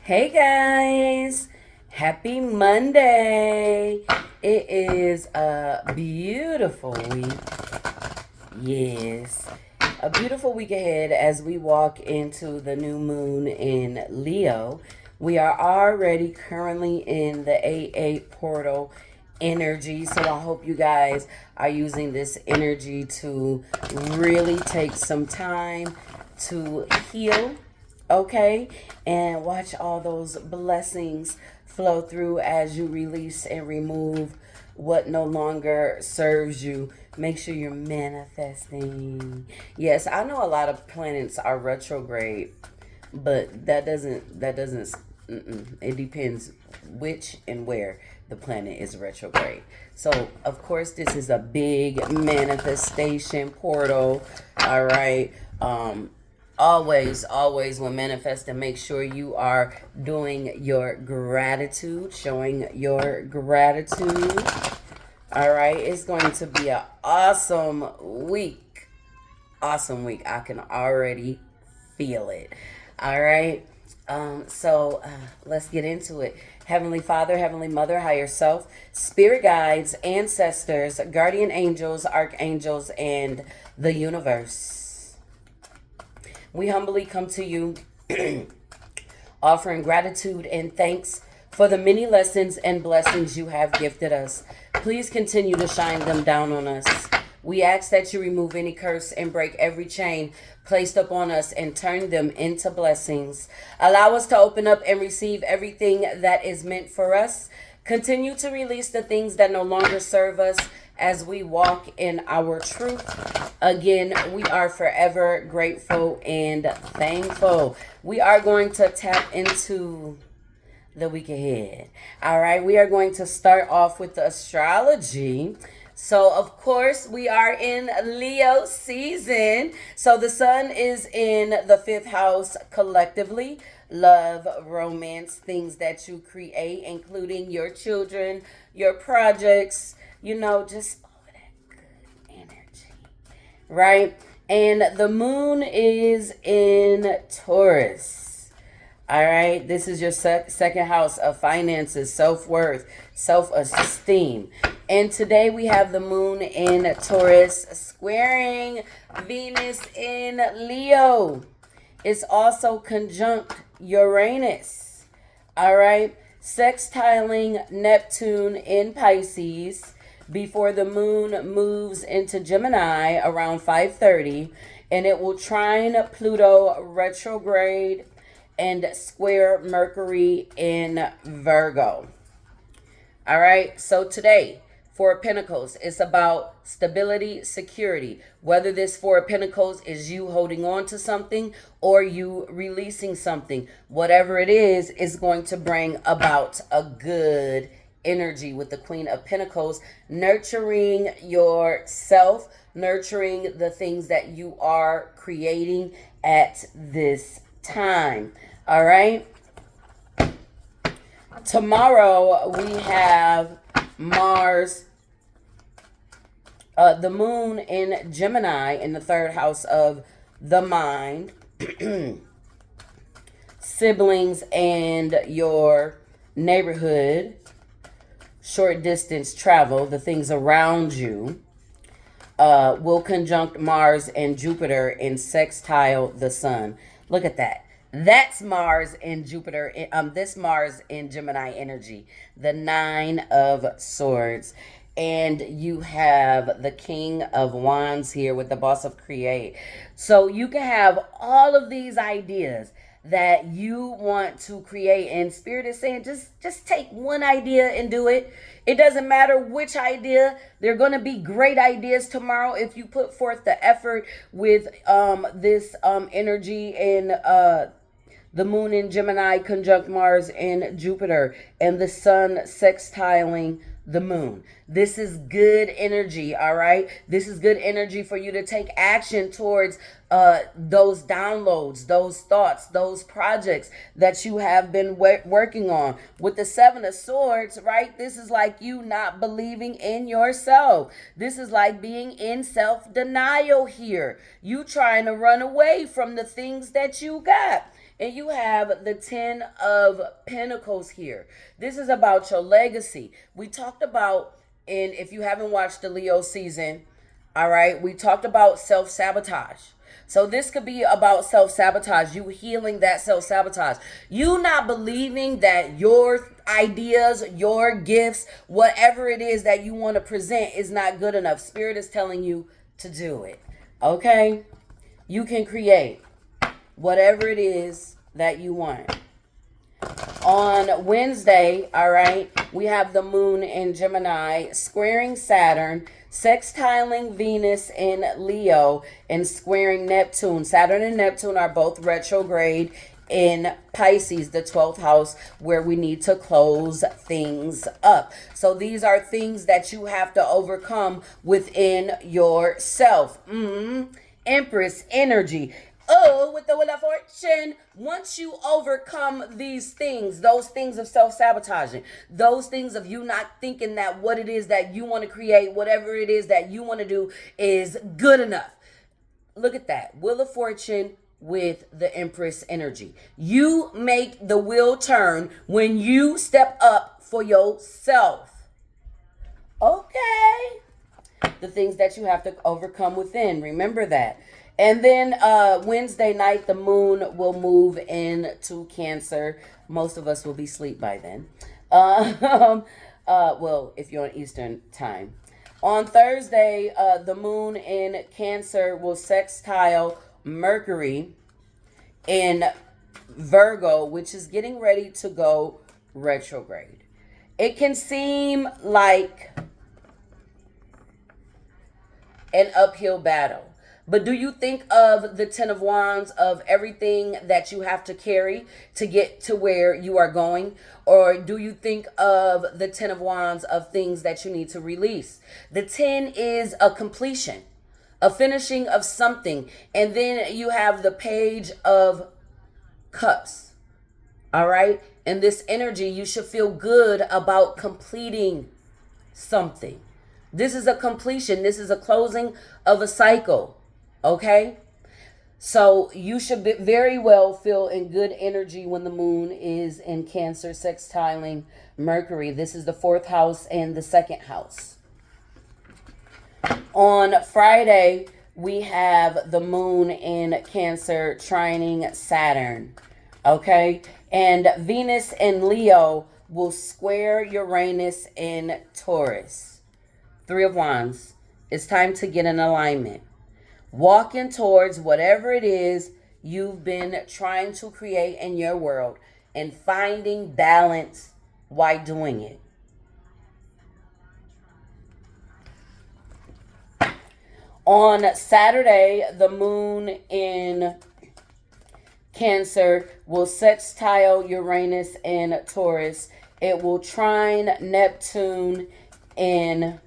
Hey guys, happy Monday. It is a beautiful week. Yes, a beautiful week ahead as we walk into the new moon in Leo. We are already currently in the 8-8 portal energy, so I hope you guys are using this energy to really take some time to heal, okay? And watch all those blessings flow through as you release and remove what no longer serves you. Make sure you're manifesting. Yes, I know a lot of planets are retrograde, but that doesn't it depends which and where the planet is retrograde. So of course this is a big manifestation portal. All right. Always when manifesting, make sure you are doing your gratitude, showing your gratitude. All right, it's going to be an awesome week. Awesome week. I can already feel it. All right. Let's get into it. Heavenly Father, Heavenly Mother, higher self, spirit guides, ancestors, guardian angels, archangels, and the universe. We humbly come to you offering gratitude and thanks for the many lessons and blessings you have gifted us. Please continue to shine them down on us. We ask that you remove any curse and break every chain placed upon us and turn them into blessings. Allow us to open up and receive everything that is meant for us. Continue to release the things that no longer serve us as we walk in our truth. Again, we are forever grateful and thankful. We are going to tap into the week ahead. All right, we are going to start off with the astrology. So, of course, we are in Leo season. So, the sun is in the fifth house collectively. Love, romance, things that you create, including your children, your projects, just all of that good energy, right? And the moon is in Taurus. All right, this is your second house of finances, self-worth, self-esteem. And today we have the moon in Taurus squaring Venus in Leo. It's also conjunct Uranus. All right, sextiling Neptune in Pisces before the moon moves into Gemini around 5:30, and it will trine Pluto retrograde and square Mercury in Virgo. All right, so today, Four of Pentacles, it's about stability, security. Whether this Four of Pentacles is you holding on to something or you releasing something, whatever it is going to bring about a good energy with the Queen of Pentacles, nurturing yourself, nurturing the things that you are creating at this time. All right. Tomorrow we have Mars, the moon in Gemini in the third house of the mind, siblings and your neighborhood, short distance travel, the things around you, will conjunct Mars and Jupiter in sextile the sun. Look at that. That's Mars and Jupiter. This Mars in Gemini energy, the Nine of Swords. And you have the King of Wands here with the Boss of Create. So you can have all of these ideas that you want to create, and Spirit is saying just take one idea and do it. It doesn't matter which idea. They're going to be great ideas tomorrow if you put forth the effort with this energy in the moon in Gemini conjunct Mars and Jupiter, and the sun sextiling the moon. This is good energy, all right? This is good energy for you to take action towards those downloads, those thoughts, those projects that you have been working on. With the Seven of Swords, right? This is like you not believing in yourself. This is like being in self-denial here. You trying to run away from the things that you got. And you have the 10 of Pentacles here. This is about your legacy. We talked about, and if you haven't watched the Leo season, all right, we talked about self-sabotage. So this could be about self-sabotage, you healing that self-sabotage. You not believing that your ideas, your gifts, whatever it is that you want to present is not good enough. Spirit is telling you to do it. Okay? You can create whatever it is that you want. On Wednesday, all right, we have the moon in Gemini squaring Saturn, sextiling Venus in Leo, and squaring Neptune. Saturn and Neptune are both retrograde in Pisces, the 12th house, where we need to close things up. So these are things that you have to overcome within yourself. Empress energy. Oh, with the Wheel of Fortune, once you overcome these things, those things of self-sabotaging, those things of you not thinking that what it is that you want to create, whatever it is that you want to do is good enough. Look at that. Wheel of Fortune with the Empress energy. You make the wheel turn when you step up for yourself. Okay. The things that you have to overcome within. Remember that. And then Wednesday night, the moon will move into Cancer. Most of us will be asleep by then. Well, if you're on Eastern time. On Thursday, the moon in Cancer will sextile Mercury in Virgo, which is getting ready to go retrograde. It can seem like an uphill battle. But do you think of the 10 of Wands, of everything that you have to carry to get to where you are going? Or do you think of the 10 of Wands of things that you need to release? The 10 is a completion, a finishing of something. And then you have the Page of Cups. All right? And this energy, you should feel good about completing something. This is a completion. This is a closing of a cycle. Okay? So you should very well feel in good energy when the moon is in Cancer sextiling Mercury. This is the 4th house and the 2nd house. On Friday, we have the moon in Cancer trining Saturn. Okay? And Venus in Leo will square Uranus in Taurus. 3 of Wands. It's time to get in alignment. Walking towards whatever it is you've been trying to create in your world and finding balance while doing it. On Saturday, the moon in Cancer will sextile Uranus in Taurus. It will trine Neptune in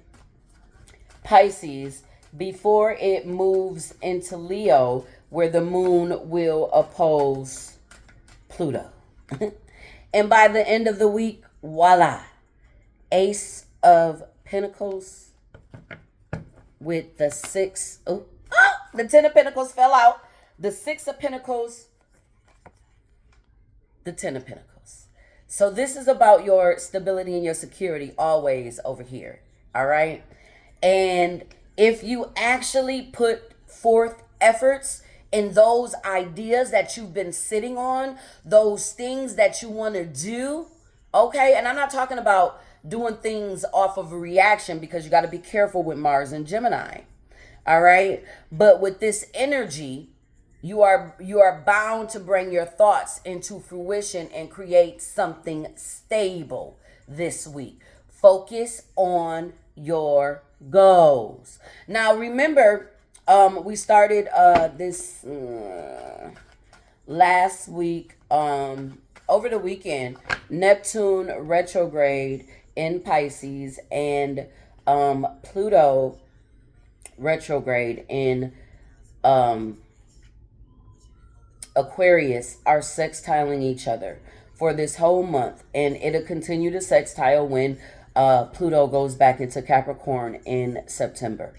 Pisces before it moves into Leo, where the moon will oppose Pluto. And by the end of the week, voila, Ace of Pentacles with the 6. The 10 of Pentacles fell out. The 6 of Pentacles, the 10 of Pentacles. So this is about your stability and your security always over here. All right? And if you actually put forth efforts in those ideas that you've been sitting on, those things that you want to do, okay? And I'm not talking about doing things off of a reaction, because you got to be careful with Mars and Gemini, all right? But with this energy, you are bound to bring your thoughts into fruition and create something stable this week. Focus on your goals. Now remember, we started this last week, over the weekend, Neptune retrograde in Pisces and Pluto retrograde in Aquarius are sextiling each other for this whole month, and it'll continue to sextile when Pluto goes back into Capricorn in September.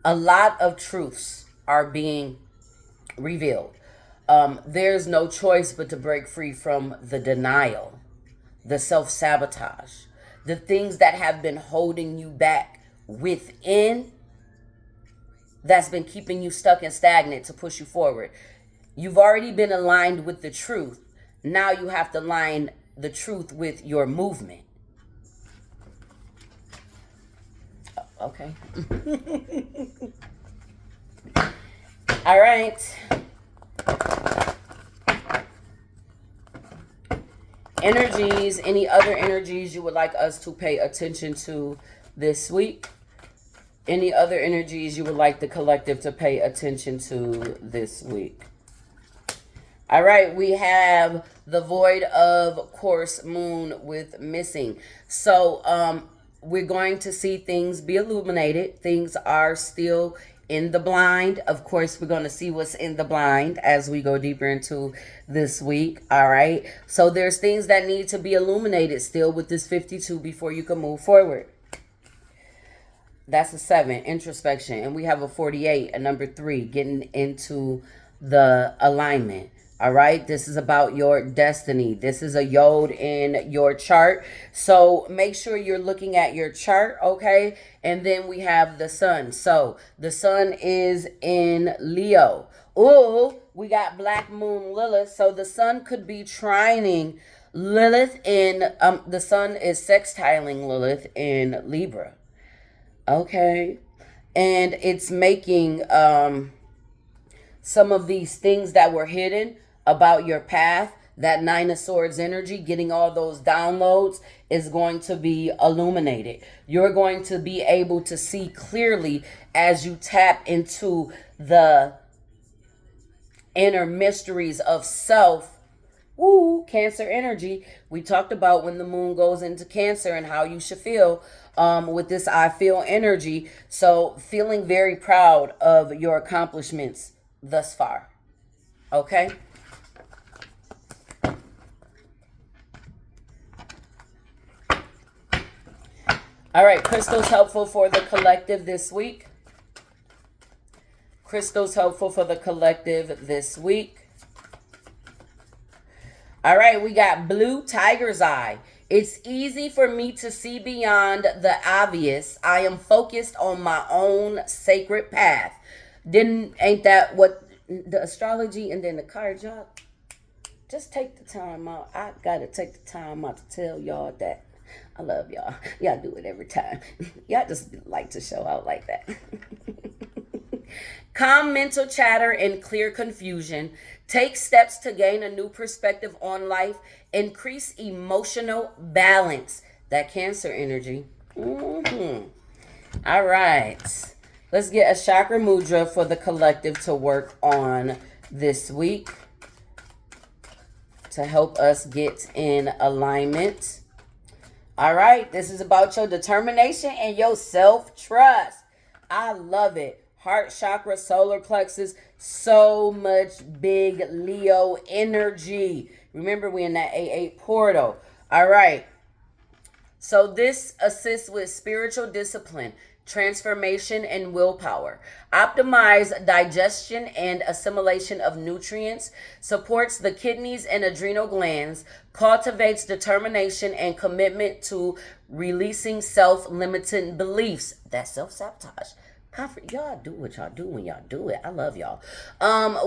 A lot of truths are being revealed. There's no choice but to break free from the denial, the self-sabotage, the things that have been holding you back within, that's been keeping you stuck and stagnant to push you forward. You've already been aligned with the truth. Now you have to align the truth with your movement. Okay. All right. Energies, any other energies you would like us to pay attention to this week? Any other energies you would like the collective to pay attention to this week? All right, we have the void of course moon with missing. So we're going to see things be illuminated. Things are still in the blind. Of course, we're going to see what's in the blind as we go deeper into this week. All right, so there's things that need to be illuminated still with this 52 before you can move forward. That's a 7, introspection. And we have a 48, a number 3, getting into the alignment. All right, this is about your destiny. This is a yod in your chart. So make sure you're looking at your chart, okay? And then we have the sun. So the sun is in Leo. Ooh, we got Black Moon Lilith. So the sun could be trining Lilith in, the sun is sextiling Lilith in Libra. Okay. And it's making some of these things that were hidden about your path, that 9 of Swords energy, getting all those downloads is going to be illuminated. You're going to be able to see clearly as you tap into the inner mysteries of self. Woo, Cancer energy. We talked about when the moon goes into Cancer and how you should feel with this I feel energy. So feeling very proud of your accomplishments thus far. Okay. All right, crystals helpful for the collective this week. Crystals helpful for the collective this week. All right, we got blue tiger's eye. It's easy for me to see beyond the obvious. I am focused on my own sacred path. Ain't that what the astrology and then the card job? Just take the time out. I gotta take the time out to tell y'all that I love y'all. Y'all do it every time. Y'all just like to show out like that. Calm mental chatter and clear confusion. Take steps to gain a new perspective on life. Increase emotional balance. That Cancer energy. All right. Let's get a chakra mudra for the collective to work on this week to help us get in alignment. All right. This is about your determination and your self-trust. I love it. Heart chakra, solar plexus, so much big Leo energy. Remember, we're in that A8 portal. All right. So this assists with spiritual discipline, transformation, and willpower. Optimize digestion and assimilation of nutrients, supports the kidneys and adrenal glands, cultivates determination and commitment to releasing self-limiting beliefs. That's self-sabotage. Y'all do what y'all do when y'all do it. I love y'all.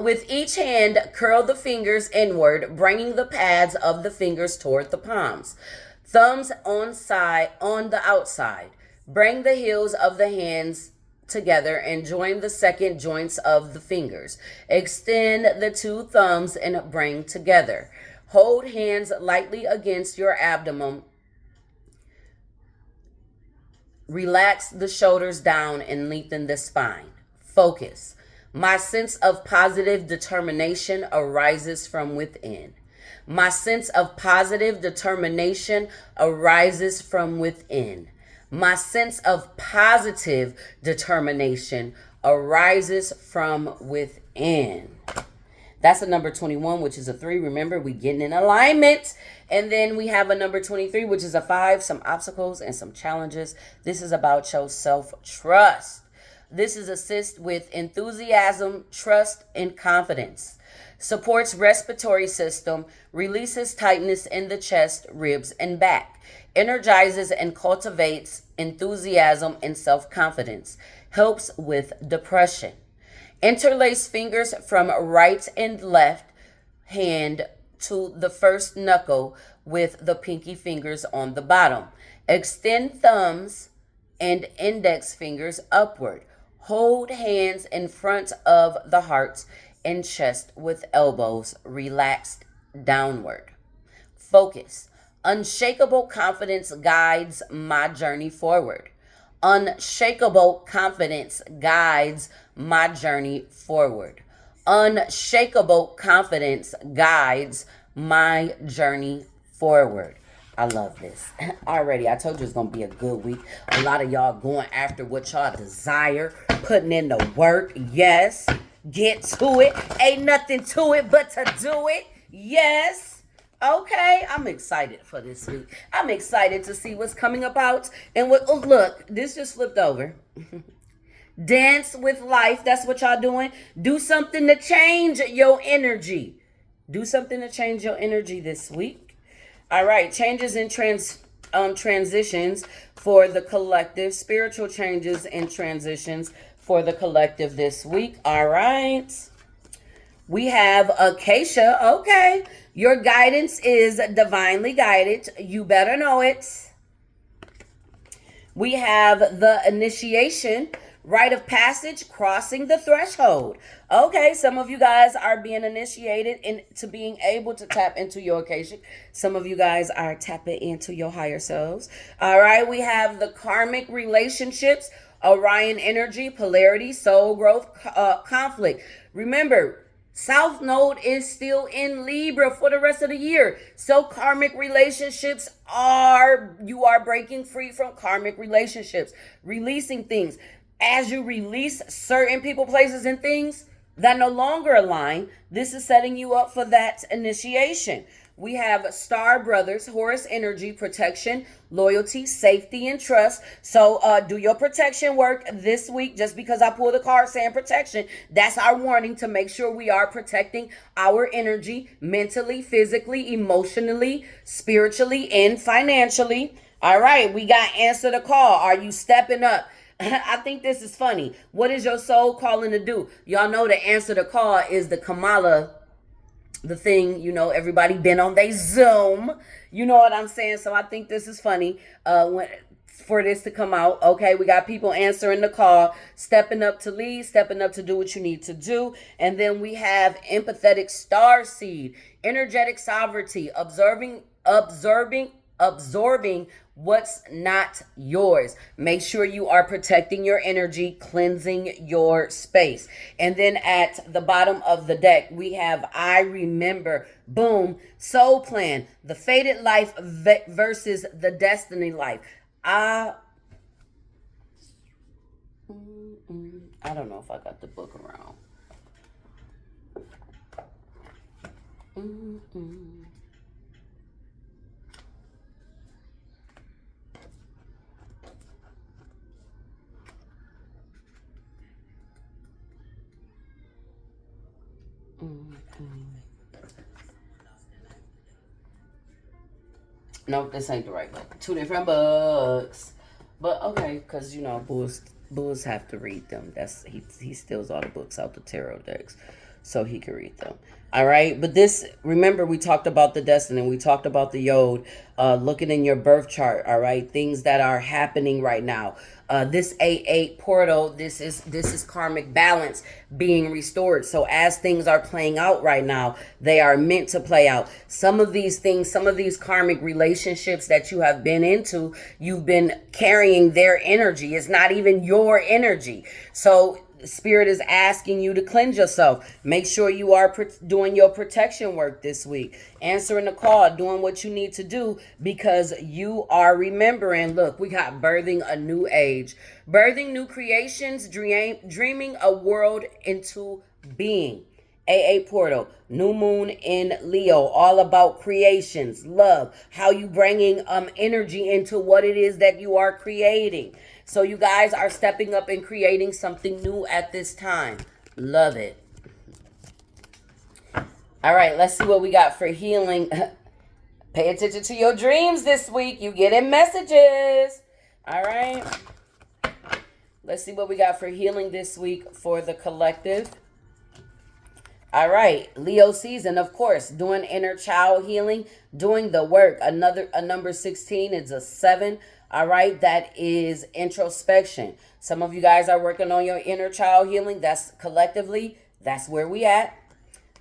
With each hand, curl the fingers inward, bringing the pads of the fingers toward the palms. Thumbs on the outside. Bring the heels of the hands together and join the second joints of the fingers. Extend the two thumbs and bring together. Hold hands lightly against your abdomen. Relax the shoulders down and lengthen the spine. Focus. My sense of positive determination arises from within. My sense of positive determination arises from within. My sense of positive determination arises from within. That's a number 21, which is a 3. Remember, we getting in alignment. And then we have a number 23, which is a 5, some obstacles and some challenges. This is about your self-trust. This is assist with enthusiasm, trust, and confidence. supports respiratory system, releases tightness in the chest, ribs, and back, energizes and cultivates enthusiasm and self-confidence, helps with depression. Interlace fingers from right and left hand to the first knuckle with the pinky fingers on the bottom. Extend thumbs and index fingers upward. Hold hands in front of the heart and chest with elbows relaxed downward. Focus. Unshakable confidence guides my journey forward. Unshakable confidence guides my journey forward. Unshakable confidence guides my journey forward. I love this. Already, I told you it's going to be a good week. A lot of y'all going after what y'all desire, putting in the work. Yes, get to it. Ain't nothing to it but to do it. Yes. Okay, I'm excited for this week. I'm excited to see what's coming about. And what, oh, look, this just flipped over. Dance with life. That's what y'all doing. Do something to change your energy. Do something to change your energy this week. All right, changes and transitions for the collective. Spiritual changes and transitions for the collective this week. All right. We have Cashapp. Okay. Your guidance is divinely guided. You better know it. We have the initiation, rite of passage, crossing the threshold. Okay, some of you guys are being initiated into being able to tap into your Cashapp. Some of you guys are tapping into your higher selves. All right, we have the karmic relationships, Orion energy, polarity, soul growth, conflict. Remember, South Node is still in Libra for the rest of the year. So karmic relationships you are breaking free from karmic relationships, releasing things. As you release certain people, places, and things that no longer align, this is setting you up for that initiation. We have Star Brothers, Horus energy, protection, loyalty, safety, and trust. So do your protection work this week. Just because I pulled a card saying protection, that's our warning to make sure we are protecting our energy mentally, physically, emotionally, spiritually, and financially. All right, we got answer the call. Are you stepping up? I think this is funny. What is your soul calling to do? Y'all know the answer to call is the Kamala, the thing, everybody been on they Zoom. You know what I'm saying? So I think this is funny for this to come out. Okay, we got people answering the call, stepping up to lead, stepping up to do what you need to do. And then we have empathetic star seed, energetic sovereignty, absorbing what's not yours. Make sure you are protecting your energy, cleansing your space. And then at the bottom of the deck, we have I remember, boom, soul plan, the fated life versus the destiny life. I don't know if I got the book around. Nope, this ain't the right book. Two different books. But okay, because bulls have to read them. He steals all the books out the tarot decks so he can read them. All right, but remember, we talked about the destiny. We talked about the yod, looking in your birth chart. All right, things that are happening right now. This 8-8 portal, this is karmic balance being restored. So as things are playing out right now, they are meant to play out. Some of these things, some of these karmic relationships that you have been into, you've been carrying their energy. It's not even your energy. So Spirit is asking you to cleanse yourself. Make sure you are doing your protection work this week. Answering the call, doing what you need to do because you are remembering. Look, we got birthing a new age. Birthing new creations, dreaming a world into being. 8-8 portal, new moon in Leo, all about creations, love, how you bringing energy into what it is that you are creating. So you guys are stepping up and creating something new at this time. Love it. All right, let's see what we got for healing. Pay attention to your dreams this week. You getting messages. All right. Let's see what we got for healing this week for the collective. All right, Leo season, of course, doing inner child healing, doing the work. A number 16 is a 7. All right, that is introspection. Some of you guys are working on your inner child healing. That's collectively, that's where we at.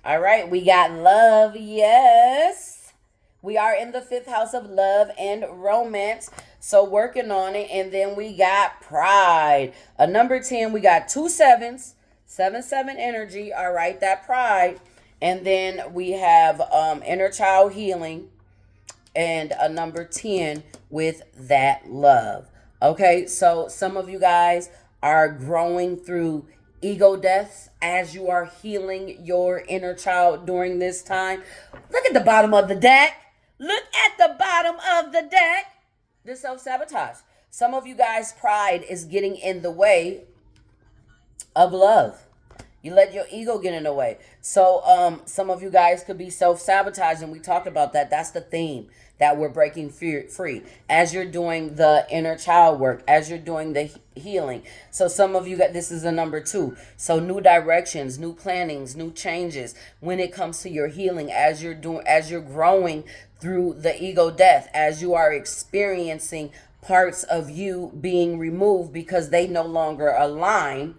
All right, we got love, yes. We are in the 5th house of love and romance, so working on it. And then we got pride. A number 10, we got 2 7s, 7 energy, all right, that pride. And then we have inner child healing and a number 10 with that love. Okay, so some of you guys are growing through ego deaths as you are healing your inner child during this time. Look at the bottom of the deck. Look at the bottom of the deck. The self-sabotage. Some of you guys' pride is getting in the way of love. You let your ego get in the way. So some of you guys could be self-sabotaging. We talked about that. That's the theme that we're breaking free as you're doing the inner child work, as you're doing the healing. So some of you got, this is a number 2. So new directions, new plannings, new changes when it comes to your healing, as you're growing through the ego death, as you are experiencing parts of you being removed because they no longer align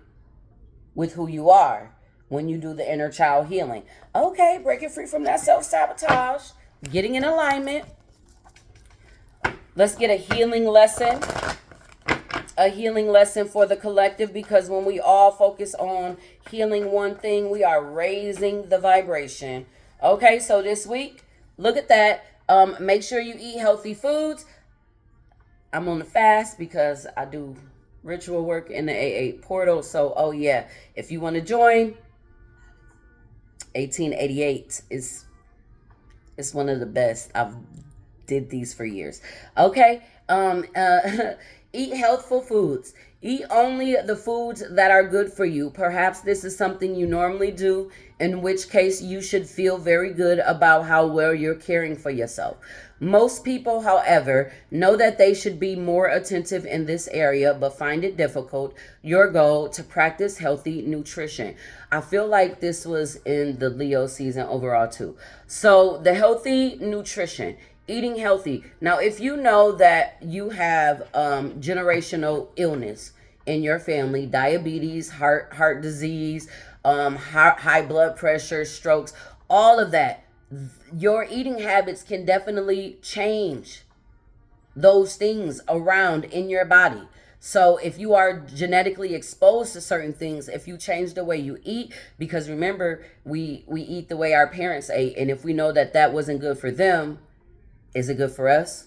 with who you are when you do the inner child healing. Okay, breaking free from that self-sabotage, getting in alignment. Let's get a healing lesson. A healing lesson for the collective, because when we all focus on healing one thing, we are raising the vibration. Okay, so this week, look at that. Make sure you eat healthy foods. I'm on the fast because I do ritual work in the AA portal. So, oh yeah, if you want to join, 1888 is one of the best. I've did these for years. Okay. Eat healthful foods. Eat only the foods that are good for you. Perhaps this is something you normally do, in which case you should feel very good about how well you're caring for yourself. Most people, however, know that they should be more attentive in this area, but find it difficult. Your goal to practice healthy nutrition. I feel like this was in the Leo season overall too. So the healthy nutrition, eating healthy. Now, if you know that you have generational illness in your family, diabetes, heart disease, high blood pressure, strokes, all of that, your eating habits can definitely change those things around in your body. So if you are genetically exposed to certain things, if you change the way you eat, because remember, we eat the way our parents ate, and if we know that that wasn't good for them, is it good for us?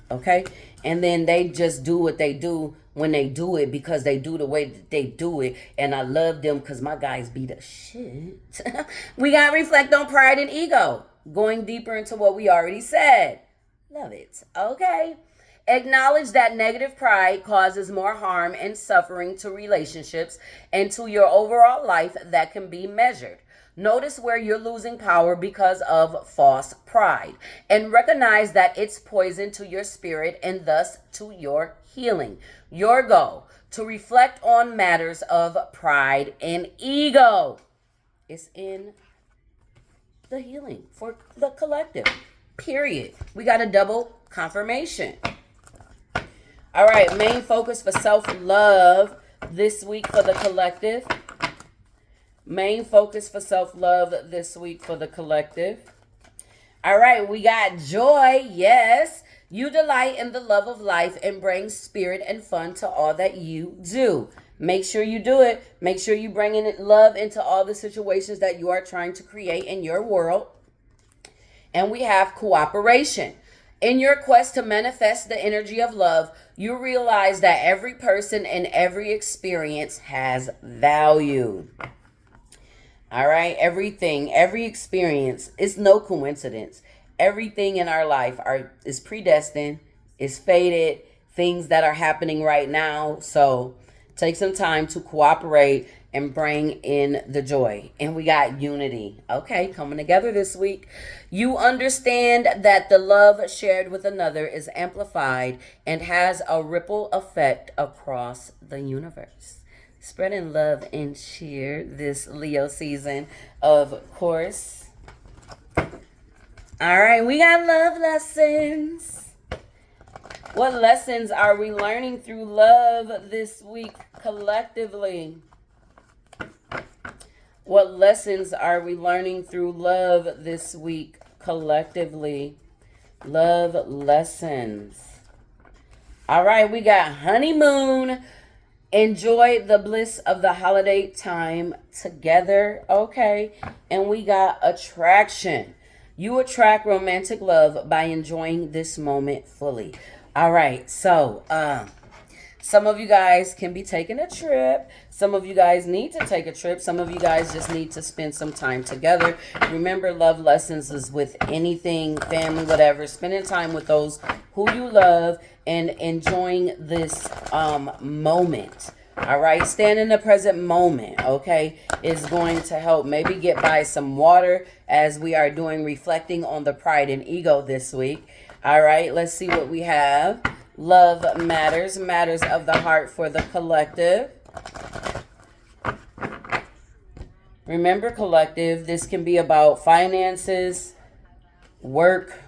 Okay. And then they just do what they do when they do it, because they do the way that they do it. And I love them because my guys be the shit. We got to reflect on pride and ego. Going deeper into what we already said. Love it. Okay. Acknowledge that negative pride causes more harm and suffering to relationships and to your overall life that can be measured. Notice where you're losing power because of false pride, and recognize that it's poison to your spirit and thus to your healing. Your goal to reflect on matters of pride and ego is in the healing for the collective. Period. We got a double confirmation. All right, main focus for self-love this week for the collective. Main focus for self-love this week for the collective. All right, we got joy. Yes, you delight in the love of life and bring spirit and fun to all that you do. Make sure you do it. Make sure you bring in love into all the situations that you are trying to create in your world. And we have cooperation. In your quest to manifest the energy of love, you realize that every person and every experience has value. All right, everything, every experience, it's no coincidence. Everything in our life is predestined, is fated, things that are happening right now. So take some time to cooperate and bring in the joy. And we got unity. Okay, coming together this week. You understand that the love shared with another is amplified and has a ripple effect across the universe. Spreading love and cheer this Leo season, of course. All right, we got love lessons. What lessons are we learning through love this week collectively? What lessons are we learning through love this week collectively? Love lessons. All right, we got honeymoon. Enjoy the bliss of the holiday time together. Okay, and we got attraction. You attract romantic love by enjoying this moment fully. All right, so some of you guys can be taking a trip. Some of you guys need to take a trip. Some of you guys just need to spend some time together. Remember, love lessons is with anything, family, whatever. Spending time with those who you love and enjoying this moment. All right, stand in the present moment, okay, is going to help. Maybe get by some water as we are doing reflecting on the pride and ego this week. All right, let's see what we have. Love matters, matters of the heart for the collective. Remember, collective, this can be about finances, work,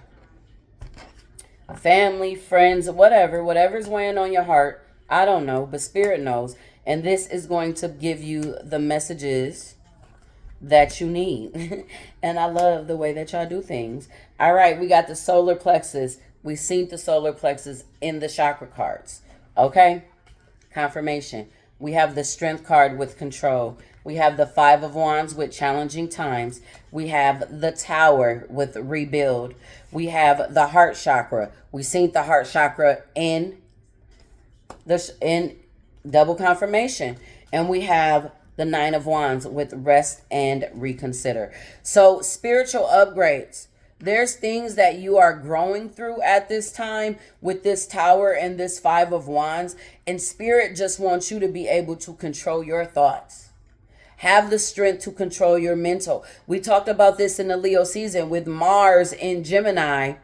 family, friends, whatever's weighing on your heart. I don't know, but Spirit knows. And this is going to give you the messages that you need. And I love the way that y'all do things. All right, we got the solar plexus. We seen the solar plexus in the chakra cards. Okay? Confirmation. We have the strength card with control. We have the 5 of Wands with challenging times. We have the Tower with rebuild. We have the heart chakra. We seen the heart chakra in double confirmation. And we have the 9 of Wands with rest and reconsider. So spiritual upgrades. There's things that you are growing through at this time with this Tower and this 5 of Wands. And Spirit just wants you to be able to control your thoughts. Have the strength to control your mental. We talked about this in the Leo season with Mars in Gemini.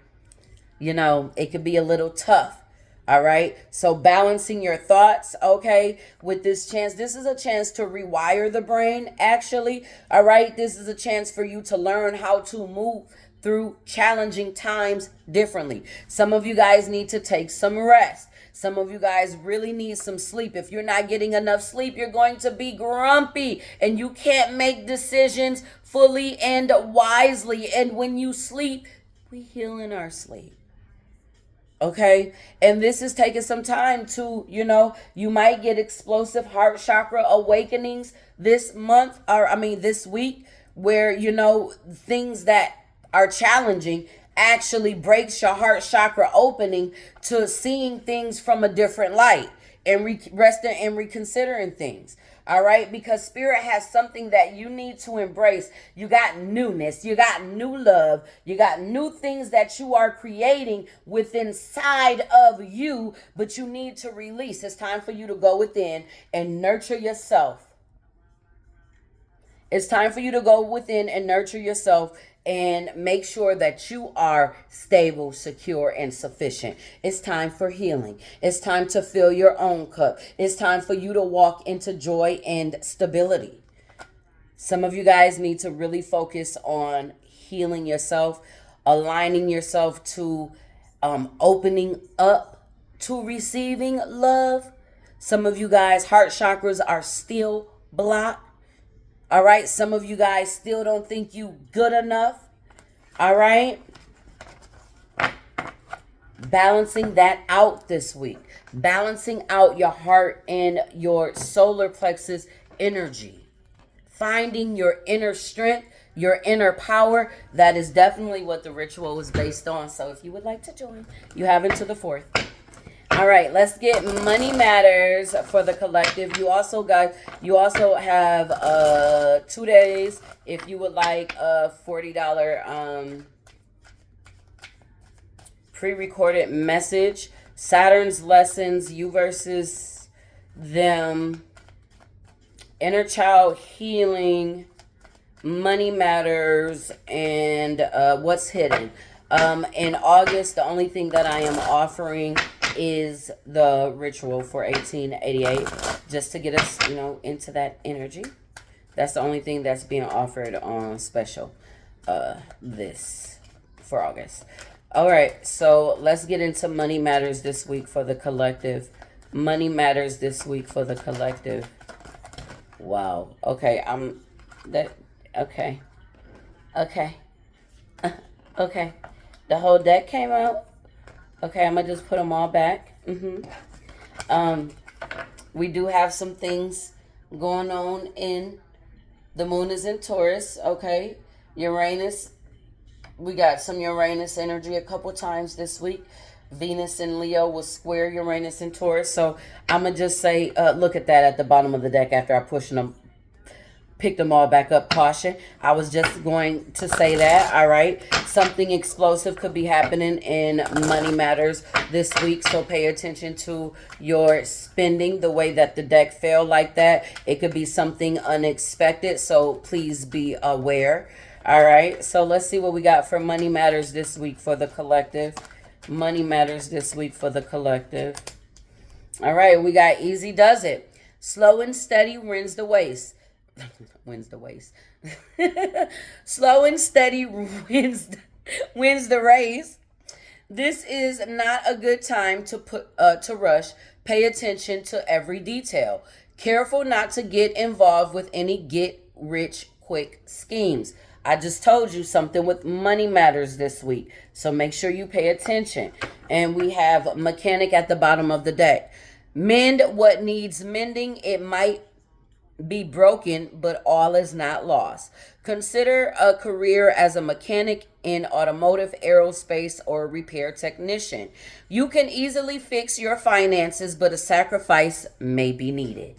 You know, it could be a little tough. All right. So balancing your thoughts. Okay. With this chance, this is a chance to rewire the brain, actually. All right. This is a chance for you to learn how to move through challenging times differently. Some of you guys need to take some rest. Some of you guys really need some sleep. If you're not getting enough sleep, you're going to be grumpy and you can't make decisions fully and wisely. And when you sleep, we heal in our sleep. Okay, and this is taking some time to, you might get explosive heart chakra awakenings this month, this week, where, things that are challenging actually breaks your heart chakra opening to seeing things from a different light and resting and reconsidering things. All right, because Spirit has something that you need to embrace. You got newness, you got new love, you got new things that you are creating within inside of you, but you need to release. It's time for you to go within and nurture yourself. It's time for you to go within and nurture yourself and make sure that you are stable, secure, and sufficient. It's time for healing. It's time to fill your own cup. It's time for you to walk into joy and stability. Some of you guys need to really focus on healing yourself, aligning yourself to opening up to receiving love. Some of you guys, heart chakras are still blocked. All right. Some of you guys still don't think you good enough. All right. Balancing that out this week. Balancing out your heart and your solar plexus energy. Finding your inner strength, your inner power. That is definitely what the ritual was based on. So if you would like to join, you have until the 4th. All right, let's get money matters for the collective. You also have 2 days if you would like a $40 pre-recorded message. Saturn's lessons, you versus them. inner child healing, money matters, and what's hidden. In August, the only thing that I am offering is the ritual for 1888, just to get us, into that energy. That's the only thing that's being offered on special this for August. All right, so let's get into money matters this week for the collective. Money matters this week for the collective. Wow. Okay, okay. Okay. Okay. The whole deck came out. Okay, I'm gonna just put them all back. We do have some things going on in the moon is in Taurus. Okay, Uranus. We got some Uranus energy a couple times this week. Venus in Leo was square Uranus in Taurus. So I'm gonna just say, look at that at the bottom of the deck after I picked them all back up. Caution. I was just going to say that. All right. Something explosive could be happening in money matters this week. So pay attention to your spending, the way that the deck fell like that. It could be something unexpected. So please be aware. All right. So let's see what we got for money matters this week for the collective. Money matters this week for the collective. All right. We got easy does it. Slow and steady wins the waste. Wins the waste. Slow and steady wins the race. This is not a good time to rush. Pay attention to every detail. Careful not to get involved with any get rich quick schemes. I just told you something with money matters this week, so make sure you pay attention. And we have mechanic at the bottom of the deck. Mend what needs mending. It might be broken, but all is not lost. Consider a career as a mechanic in automotive, aerospace, or repair technician. You can easily fix your finances, but a sacrifice may be needed.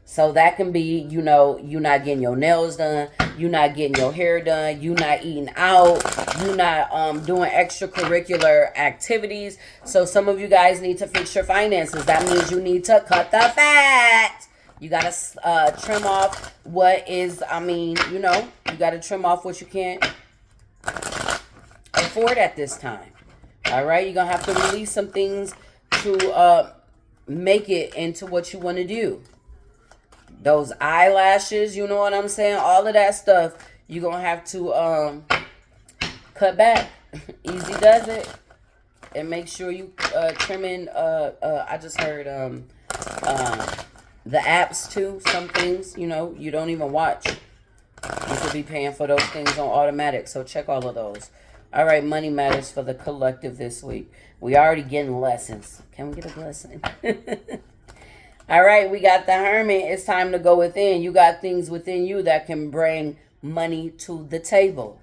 So that can be, you not getting your nails done, you not getting your hair done, you not eating out, you not doing extracurricular activities. So some of you guys need to fix your finances. That means you need to cut the fat. You got to trim off what is, you got to trim off what you can't afford at this time. All right? You're going to have to release some things to make it into what you want to do. Those eyelashes, you know what I'm saying? All of that stuff, you're going to have to cut back. Easy does it. And make sure you trim in, I just heard... the apps too, some things, you don't even watch. You could be paying for those things on automatic. So check all of those. All right, money matters for the collective this week. We already getting lessons. Can we get a blessing? All right, we got the Hermit. It's time to go within. You got things within you that can bring money to the table.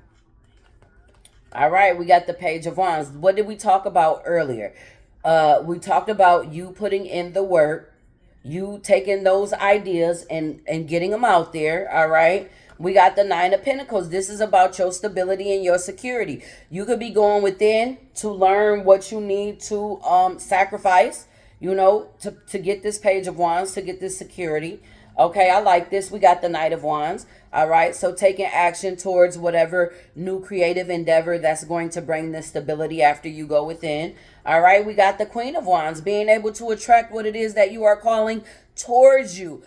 All right, we got the Page of Wands. What did we talk about earlier? We talked about you putting in the work. You taking those ideas and getting them out there, all right? We got the Nine of Pentacles. This is about your stability and your security. You could be going within to learn what you need to sacrifice, to get this Page of Wands, to get this security. Okay, I like this. We got the Knight of Wands. All right, so taking action towards whatever new creative endeavor that's going to bring this stability after you go within. All right, we got the Queen of Wands, being able to attract what it is that you are calling towards you.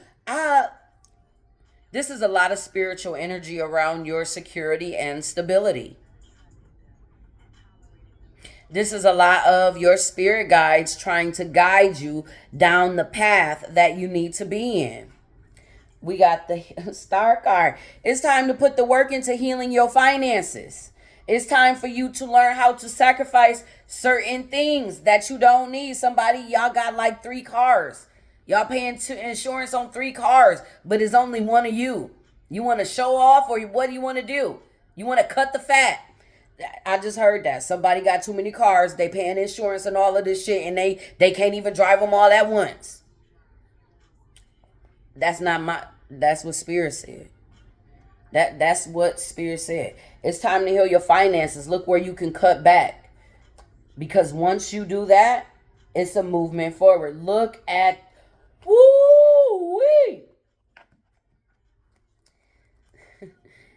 This is a lot of spiritual energy around your security and stability. This is a lot of your spirit guides trying to guide you down the path that you need to be in. We got the Star card. It's time to put the work into healing your finances. It's time for you to learn how to sacrifice certain things that you don't need. Y'all got like 3 cars. Y'all paying insurance on 3 cars, but it's only one of you. You want to show off, or what do you want to do? You want to cut the fat. I just heard that. Somebody got too many cars. They paying insurance and all of this shit, and they can't even drive them all at once. That's what Spirit said. That's what Spirit said. It's time to heal your finances. Look where you can cut back. Because once you do that, it's a movement forward. Look at, woo-wee.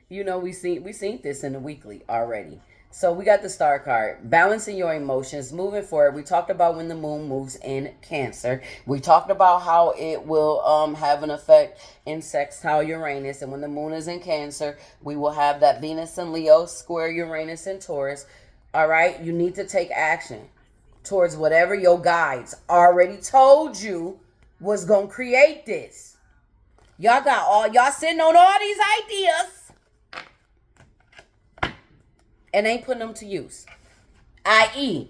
You know, we seen this in the weekly already. So we got the star card, balancing your emotions, moving forward. We talked about when the moon moves in Cancer. We talked about how it will have an effect in sextile Uranus, and when the moon is in Cancer, we will have that Venus and Leo square Uranus and Taurus. All right, you need to take action towards whatever your guides already told you was gonna create this. Y'all sitting on all these ideas and ain't putting them to use. I.e.,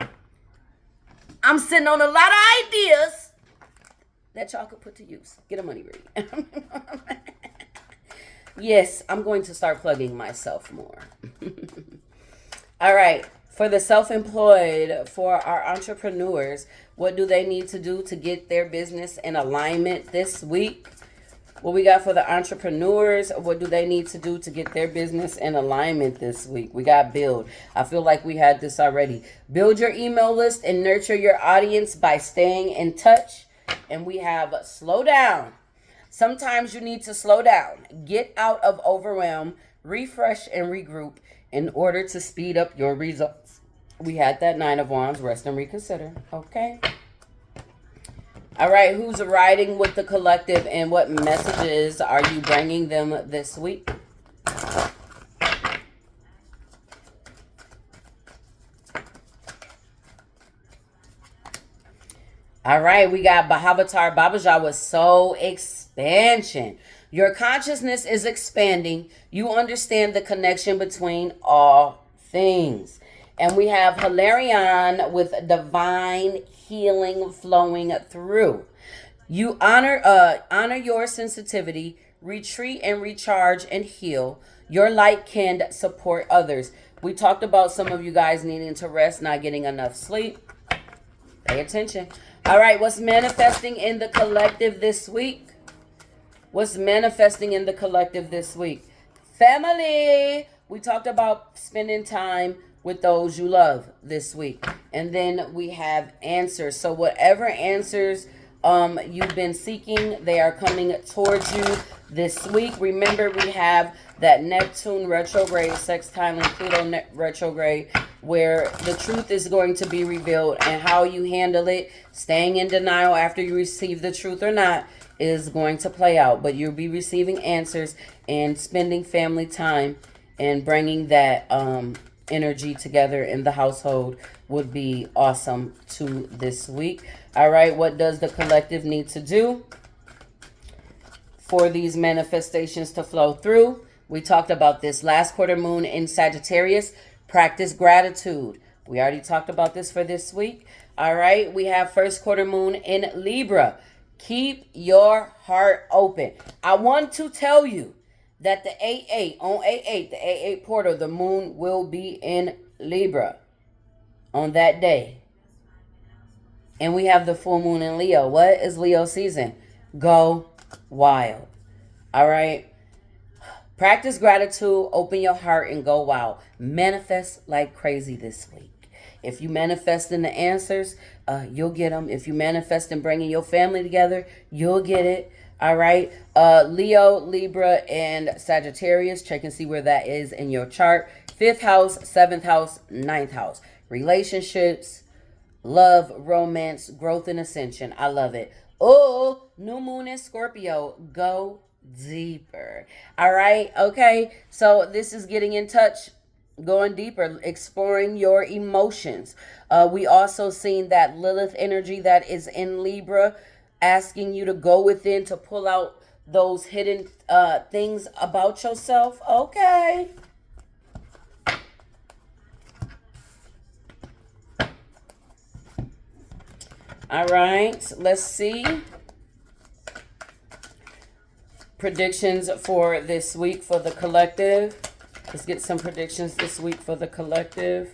I'm sitting on a lot of ideas that y'all could put to use. Get a money read. Yes, I'm going to start plugging myself more. All right. For the self-employed, for our entrepreneurs, what do they need to do to get their business in alignment this week? What we got for the entrepreneurs, what do they need to do to get their business in alignment this week? We got build. I feel like we had this already. Build your email list and nurture your audience by staying in touch. And we have slow down. Sometimes you need to slow down. Get out of overwhelm, refresh and regroup in order to speed up your results. We had that 9 of Wands, rest and reconsider. Okay. All right, who's riding with the collective and what messages are you bringing them this week? All right, we got Bahavatar Babaja with soul expansion. Your consciousness is expanding. You understand the connection between all things. And we have Hilarion with divine healing flowing through. You honor your sensitivity, retreat and recharge and heal. Your light can support others. We talked about some of you guys needing to rest, not getting enough sleep. Pay attention. All right, what's manifesting in the collective this week? What's manifesting in the collective this week? Family. We talked about spending time with those you love this week. And then we have answers. So whatever answers you've been seeking, they are coming towards you this week. Remember, we have that Neptune retrograde, sextile and Pluto retrograde, where the truth is going to be revealed, and how you handle it, staying in denial after you receive the truth or not, is going to play out. But you'll be receiving answers and spending family time and bringing that energy together in the household would be awesome to this week. All right, what does the collective need to do for these manifestations to flow through? We talked about this last quarter moon in Sagittarius. Practice gratitude. We already talked about this for this week. All right, we have first quarter moon in Libra. Keep your heart open. I want to tell you that the 8-8, on 8-8, the 8-8 portal, the moon will be in Libra on that day. And we have the full moon in Leo. What is Leo season? Go wild. All right. Practice gratitude, open your heart, and go wild. Manifest like crazy this week. If you manifest in the answers, you'll get them. If you manifest in bringing your family together, you'll get it. All right. Leo, Libra, and Sagittarius. Check and see where that is in your chart. 5th house, 7th house, 9th house. Relationships, love, romance, growth, and ascension. I love it. Oh, new moon in Scorpio. Go deeper. All right. Okay. So this is getting in touch, going deeper, exploring your emotions. We also seen that Lilith energy that is in Libra, asking you to go within to pull out those hidden things about yourself. Okay. All right. Let's see. Predictions for this week for the collective. Let's get some predictions this week for the collective.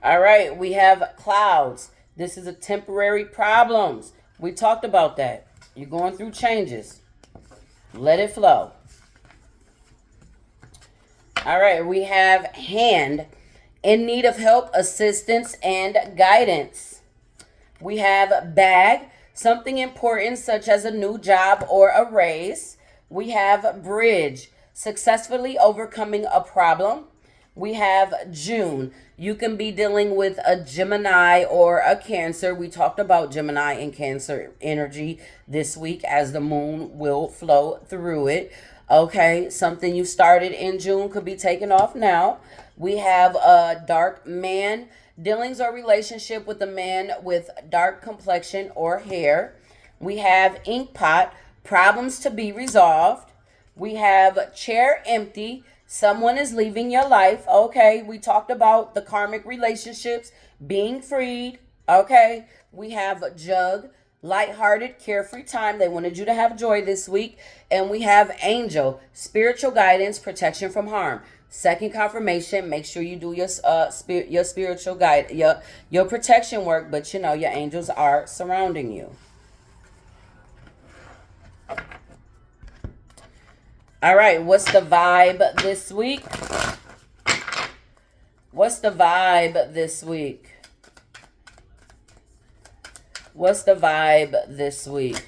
All right. We have clouds. This is a temporary problems. We talked about that. You're going through changes. Let it flow. All right. We have hand, in need of help, assistance, and guidance. We have bag, something important such as a new job or a raise. We have bridge, successfully overcoming a problem. We have June. You can be dealing with a Gemini or a Cancer. We talked about Gemini and Cancer energy this week as the moon will flow through it. Okay, something you started in June could be taken off now. We have a dark man, dealings or relationship with a man with dark complexion or hair. We have ink pot, problems to be resolved. We have chair empty, someone is leaving your life. Okay, we talked about the karmic relationships being freed. Okay, we have jug, lighthearted, carefree time. They wanted you to have joy this week. And we have angel, spiritual guidance, protection from harm. Second confirmation, make sure you do your spiritual guide, your protection work, but you know your angels are surrounding you. All right, what's the vibe this week? What's the vibe this week? What's the vibe this week?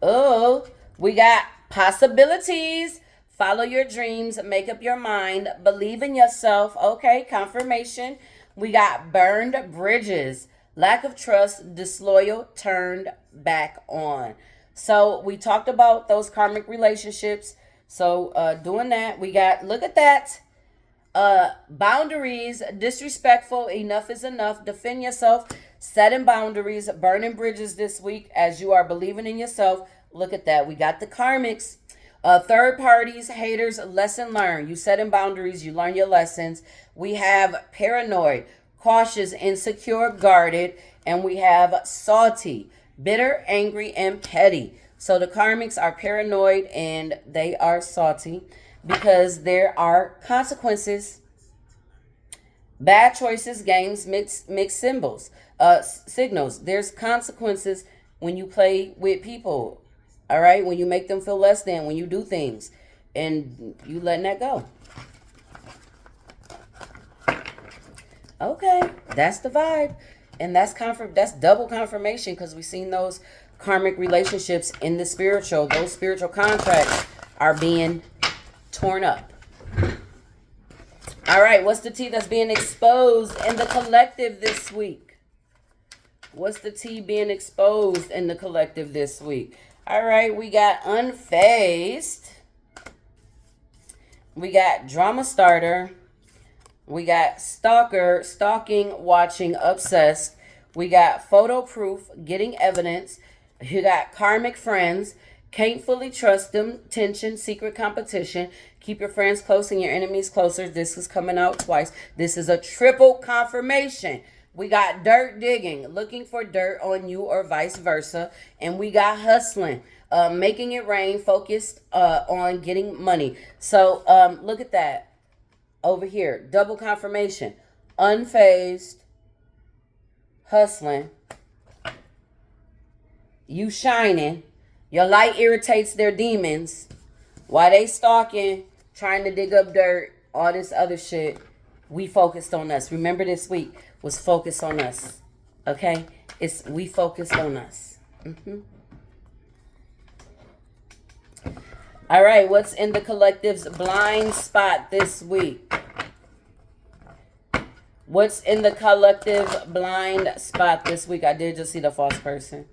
Oh, we got possibilities. Follow your dreams, make up your mind, believe in yourself. Okay, confirmation. We got burned bridges, lack of trust, disloyal, turned back on. So we talked about those karmic relationships. So doing that, we got, look at that. Boundaries, disrespectful, enough is enough. Defend yourself, setting boundaries, burning bridges this week as you are believing in yourself. Look at that. We got the karmics. Third parties, haters, lesson learned. You setting boundaries, you learn your lessons. We have paranoid, cautious, insecure, guarded, and we have salty, bitter, angry, and petty. So the karmics are paranoid and they are salty because there are consequences. Bad choices, games, mixed signals. There's consequences when you play with people. All right, when you make them feel less than, when you do things, and you letting that go. Okay, that's the vibe, and that's double confirmation because we've seen those karmic relationships in the spiritual. Those spiritual contracts are being torn up. All right, what's the tea that's being exposed in the collective this week? What's the tea being exposed in the collective this week? All right, we got unfazed. We got drama starter. We got stalker, stalking, watching, obsessed. We got photo proof, getting evidence. You got karmic friends. Can't fully trust them. Tension, secret competition. Keep your friends close and your enemies closer. This is coming out twice. This is a triple confirmation. We got dirt digging, looking for dirt on you or vice versa. And we got hustling, making it rain, focused on getting money. So look at that over here. Double confirmation. Unfazed, hustling, you shining. Your light irritates their demons. While they stalking, trying to dig up dirt, all this other shit, we focused on us. Remember this week was focused on us. Okay? We focused on us. All right, what's in the collective's blind spot this week? What's in the collective blind spot this week? I did just see the false person.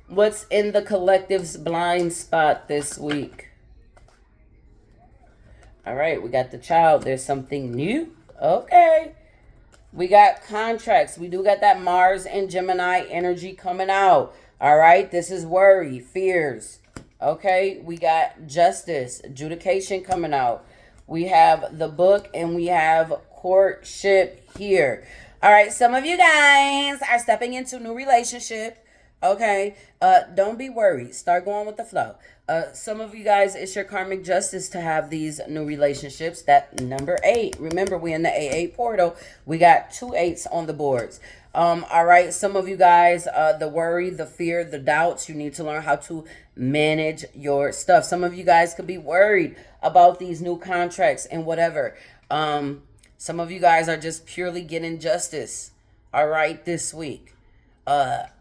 What's in the collective's blind spot this week? All right, we got the child. There's something new. Okay. We got contracts. We do got that Mars and Gemini energy coming out. All right. This is worry, fears. Okay. We got justice, adjudication coming out. We have the book and we have courtship here. All right. Some of you guys are stepping into a new relationship. Okay. Don't be worried. Start going with the flow. Some of you guys, it's your karmic justice to have these new relationships. That number 8. Remember, we in the AA portal. We got 2 8s on the boards. All right. Some of you guys, the worry, the fear, the doubts, you need to learn how to manage your stuff. Some of you guys could be worried about these new contracts and whatever. Some of you guys are just purely getting justice. All right. This week.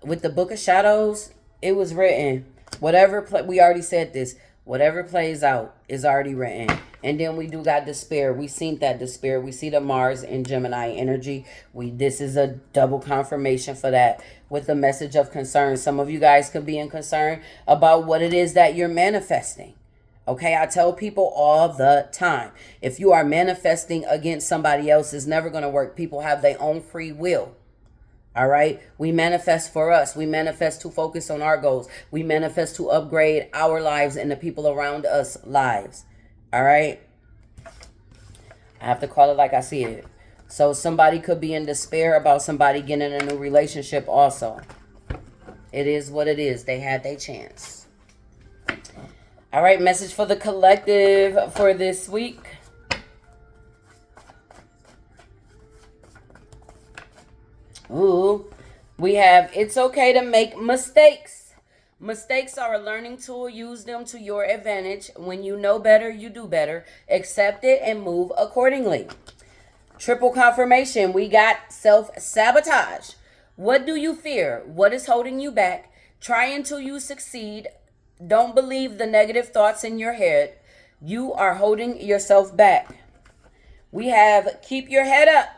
With the Book of Shadows, it was written, we already said this, whatever plays out is already written. And then we do got despair. We seen that despair. We see the Mars and Gemini energy. This is a double confirmation for that with the message of concern. Some of you guys could be in concern about what it is that you're manifesting. Okay, I tell people all the time, if you are manifesting against somebody else, it's never going to work. People have their own free will. All right. We manifest for us. We manifest to focus on our goals. We manifest to upgrade our lives and the people around us lives. All right. I have to call it like I see it. So somebody could be in despair about somebody getting a new relationship also. It is what it is. They had their chance. All right. Message for the collective for this week. Ooh, we have, it's okay to make mistakes. Mistakes are a learning tool. Use them to your advantage. When you know better, you do better. Accept it and move accordingly. Triple confirmation. We got self-sabotage. What do you fear? What is holding you back? Try until you succeed. Don't believe the negative thoughts in your head. You are holding yourself back. We have keep your head up.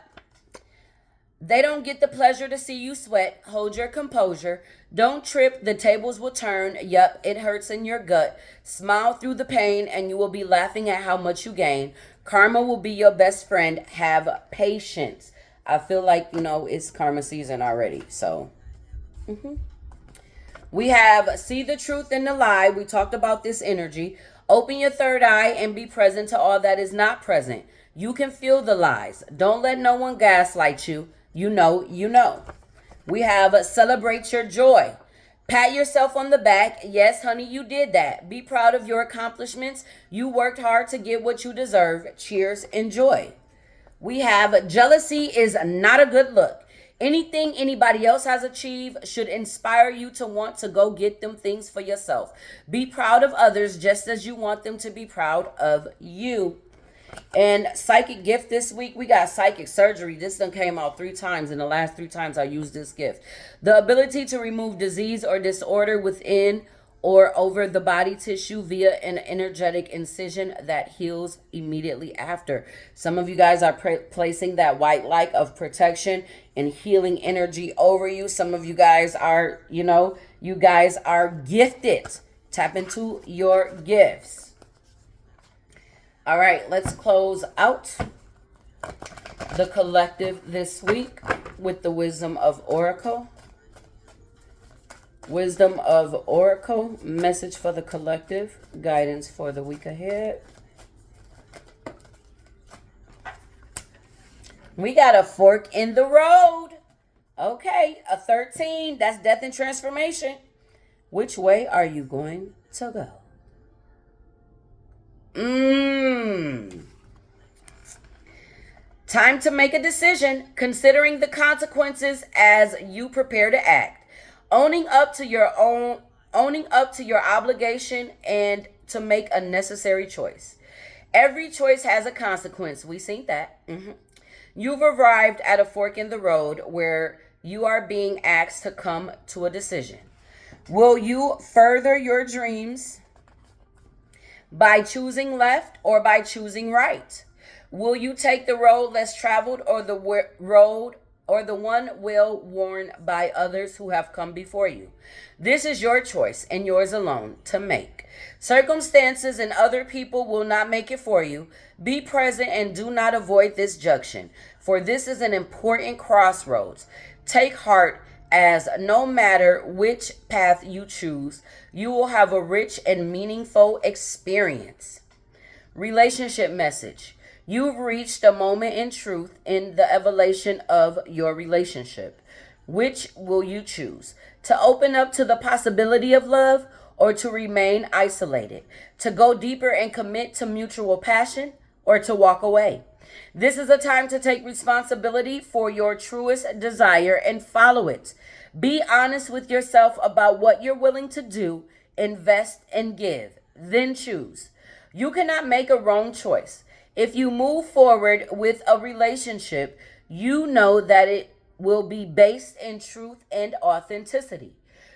They don't get the pleasure to see you sweat. Hold your composure. Don't trip. The tables will turn. Yup, it hurts in your gut. Smile through the pain and you will be laughing at how much you gain. Karma will be your best friend. Have patience. I feel like, it's karma season already. So, we have see the truth in the lie. We talked about this energy. Open your third eye and be present to all that is not present. You can feel the lies. Don't let no one gaslight you. You know. We have celebrate your joy. Pat yourself on the back. Yes, honey, you did that. Be proud of your accomplishments. You worked hard to get what you deserve. Cheers, enjoy. We have jealousy is not a good look. Anything anybody else has achieved should inspire you to want to go get them things for yourself. Be proud of others just as you want them to be proud of you. And psychic gift this week, we got psychic surgery. This done came out 3 times. In the last 3 times I used this gift. The ability to remove disease or disorder within or over the body tissue via an energetic incision that heals immediately after. Some of you guys are placing that white light of protection and healing energy over you. Some of you guys are, you guys are gifted. Tap into your gifts. All right, let's close out the collective this week with the Wisdom of Oracle. Wisdom of Oracle, message for the collective, guidance for the week ahead. We got a fork in the road. Okay, a 13, that's death and transformation. Which way are you going to go? Time to make a decision, considering the consequences as you prepare to act. Owning up to your obligation and to make a necessary choice. Every choice has a consequence. We seen that. You've arrived at a fork in the road where you are being asked to come to a decision. Will you further your dreams by choosing left or by choosing right? Will you take the road less traveled or the one well worn by others who have come before you? This is your choice and yours alone to make. Circumstances and other people will not make it for you. Be present and do not avoid this junction, for this is an important crossroads. Take heart, as no matter which path you choose, you will have a rich and meaningful experience. Relationship message. You've reached a moment in truth in the evolution of your relationship. Which will you choose? To open up to the possibility of love or to remain isolated? To go deeper and commit to mutual passion or to walk away? This is a time to take responsibility for your truest desire and follow it. Be honest with yourself about what you're willing to do, invest, and give. Then choose. You cannot make a wrong choice. If you move forward with a relationship, you know that will be based in truth and authenticity.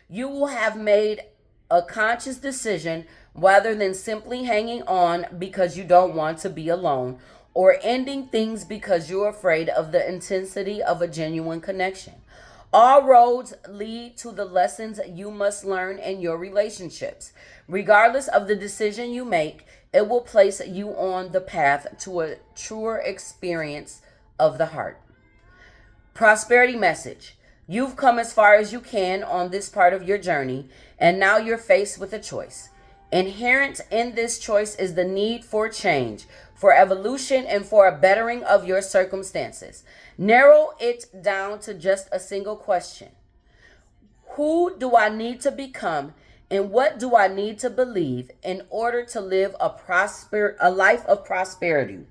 You will have made a conscious decision rather than simply hanging on because you don't want to be alone or ending things because you're afraid of the intensity of a genuine connection. All roads lead to the lessons you must learn in your relationships. Regardless of the decision you make, it will place you on the path to a truer experience of the heart. Prosperity message. You've come as far as you can on this part of your journey, and now you're faced with a choice. Inherent in this choice is the need for change, for evolution, and for a bettering of your circumstances. Narrow it down to just a single question. Who do I need to become, and what do I need to believe in order to live a life of prosperity?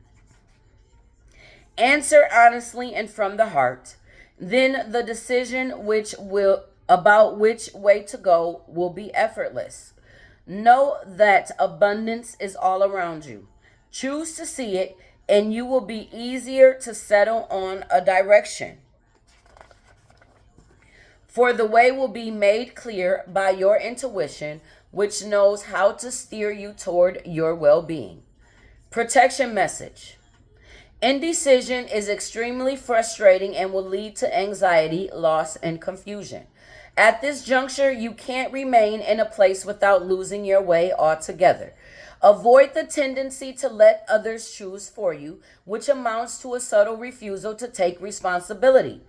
Answer honestly and from the heart. Then the decision about which way to go will be effortless. Know that abundance is all around you. Choose to see it, and you will be easier to settle on a direction. For the way will be made clear by your intuition, which knows how to steer you toward your well-being. Protection message. Indecision is extremely frustrating and will lead to anxiety, loss, and confusion. At this juncture, you can't remain in a place without losing your way altogether. Avoid the tendency to let others choose for you, which amounts to a subtle refusal to take responsibility.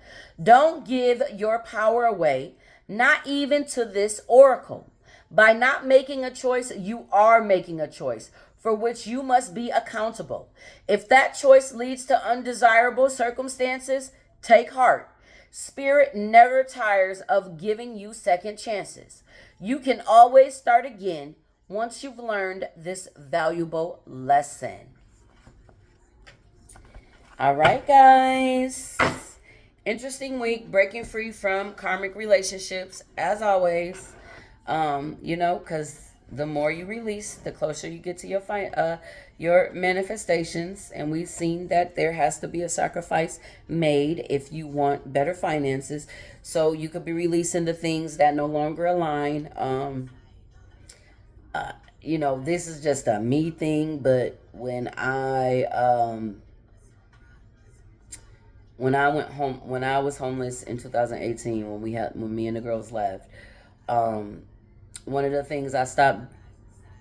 Don't give your power away, not even to this oracle. By not making a choice, you are making a choice for which you must be accountable. If that choice leads to undesirable circumstances, take heart. Spirit never tires of giving you second chances. You can always start again once you've learned this valuable lesson. All right, guys. Interesting week, breaking free from karmic relationships, as always. Because the more you release, the closer you get to your manifestations. And we've seen that there has to be a sacrifice made if you want better finances. So you could be releasing the things that no longer align. This is just a me thing, but when I was homeless in 2018, when me and the girls left, one of the things I stopped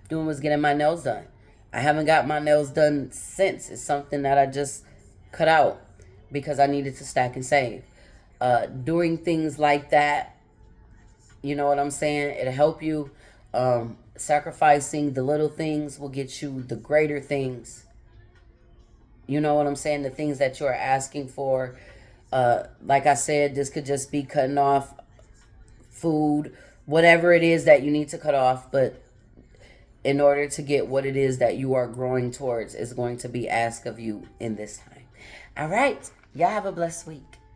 doing was getting my nails done. I haven't got my nails done since. It's something that I just cut out because I needed to stack and save. Doing things like that, you know what I'm saying? It'll help you. Sacrificing the little things will get you the greater things. You know what I'm saying? The things that you're asking for. Like I said, this could just be cutting off food, whatever it is that you need to cut off. But in order to get what it is that you are growing towards is going to be asked of you in this time. All right. Y'all have a blessed week.